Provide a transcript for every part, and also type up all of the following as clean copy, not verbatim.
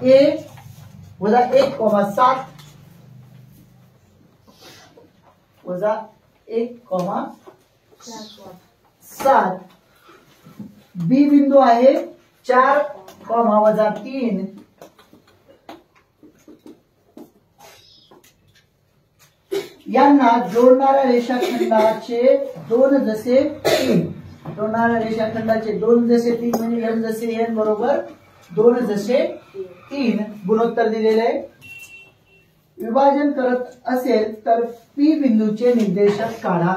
ए वजा 1,7 वजा 1,7 बी बिंदू आहे 4, वजा 3 यांना जोडणाऱ्या रेषाखंडाचे 2 जसे 3 जोडणाऱ्या रेषाखंडाचे 2 जसे 3 म्हणजे m जसे n बरोबर 2 जसे 3 गुणोत्तर दिलेले आहे। विभाजन करत असेल तर पी बिंदूचे निर्देशक काढा।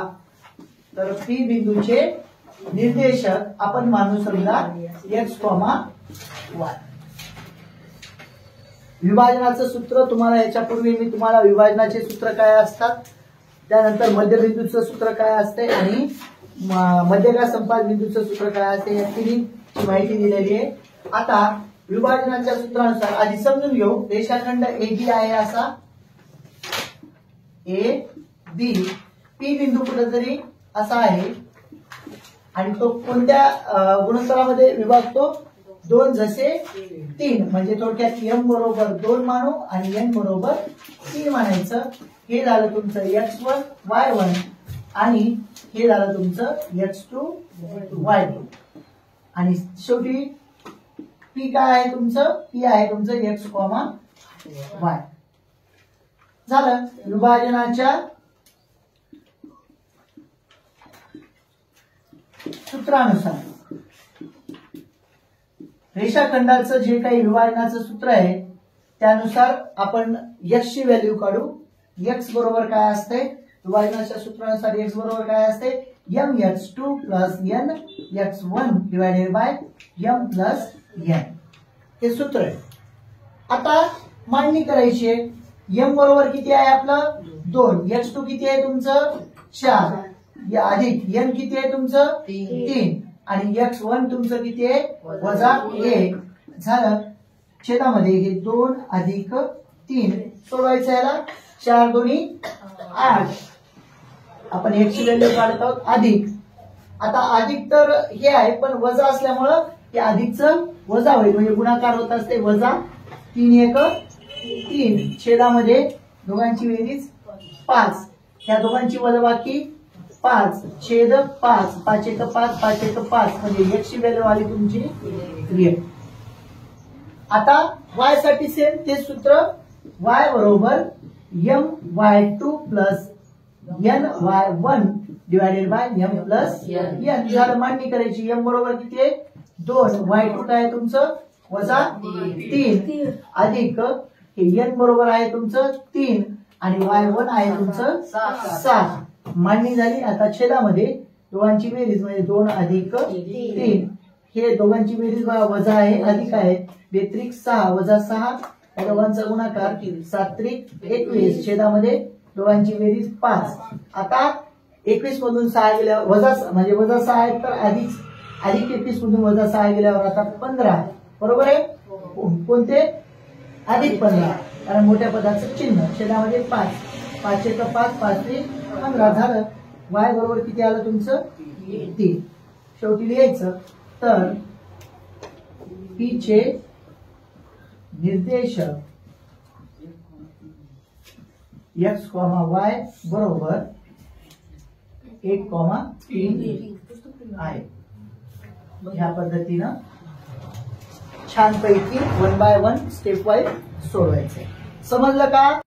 तर पी बिंदूचे निर्देशक आपण मानू समजा x, y। विभाजनाचं सूत्र तुम्हाला याच्यापूर्वी मी तुम्हाला विभाजनाचे सूत्र काय असतात, त्यानंतर मध्यबिंदूचं सूत्र काय असते आणि मध्यगा संपात बिंदूचं सूत्र काय असते या तिन्हीची माहिती दिलेली आहे। आता विभाजनाच्या सूत्रानुसार आधी समजून घेऊ। रेषाखंड AB आहे असा ए बी, पी बिंदू कुठेतरी असा आहे आणि तो कोणत्या गुणोत्तरामध्ये विभागतो 2 जसे 3 म्हणजे थोडक्यात m बरोबर 2 मानू आणि n बरोबर 3 मानायचं। हे झालं तुमचं x1 y1 आणि हे झालं तुमचं x2 y2 आणि शेवटी p काय आहे तुमचं, p आहे तुमचं x, y। झालं विभाजनाच्या सूत्रानुसार रेषाखंडाचं जे काही विभाजनाचं सूत्र आहे त्यानुसार आपण x ची व्हॅल्यू काढू। x बरोबर काय असते विभाजनाच्या सूत्रानुसार, x बरोबर काय असते mx2 plus nx1 divided by m plus n हे सूत्र आहे। आता मांडणी करायची आहे। m बरोबर किती आहे आपलं 2, x2 किती आहे तुमचं 4 अधिक n किती आहे तुमचं 3 आणि x1 तुमचं किती आहे वजा 1 झालं। छेदामध्ये हे 2 अधिक 3 सोडवायचं याला 4 दोन्ही 8 आपण x ची व्हॅल्यू काढत आहोत अधिक। आता अधिक तर हे आहे पण वजा असल्यामुळं हे अधिकचं वजा होईल म्हणजे गुणाकार होत असते वजा 3 1 3 छेदामध्ये दोघांची बेरीज 5 या दोघांची वजाबाकी 5 छेद 5 5 1 5 5 1 5 म्हणजे x ची व्हॅल्यू आली तुमची 3। आता y साठी सेम ते सूत्र y बरोबर my2 plus ny1 divided by m plus n झालं। मांडणी करायची m बरोबर किती आहे 2, y2 काय तुमचं वजा 3 अधिक हे n बरोबर आहे तुमचं 3 आणि y1 आहे तुमचं 7 मांडणी झाली। आता छेदामध्ये दोघांची बेरीज म्हणजे 2 अधिक 3 हे दोघांची बेरीज वजा आहे अधिक आहे 2 6 वजा 6 या दोघांचा गुणाकार 7 21 छेदामध्ये दोघांची बेरीज 5। आता 21 मधून 6 गेल्यावर वजा म्हणजे वजा 6 आहे तर अधिक 21 मधून वजा 6 गेल्यावर आता 15 बरोबर आहे। कोणते अधिक 15 कारण मोठ्या पदाचं चिन्ह छेदामध्ये 5 5 1 5 5 3 15 झालं। y बरोबर किती आलं तुमचं 3 शेवटी लिहायचं। तर p चे निर्देशक x, y बरोबर 1, 3 आहे। ह्या पद्धतीनं छानपैकी 1 बाय 1 स्टेप वाईज सोडवायचे। समजलं का?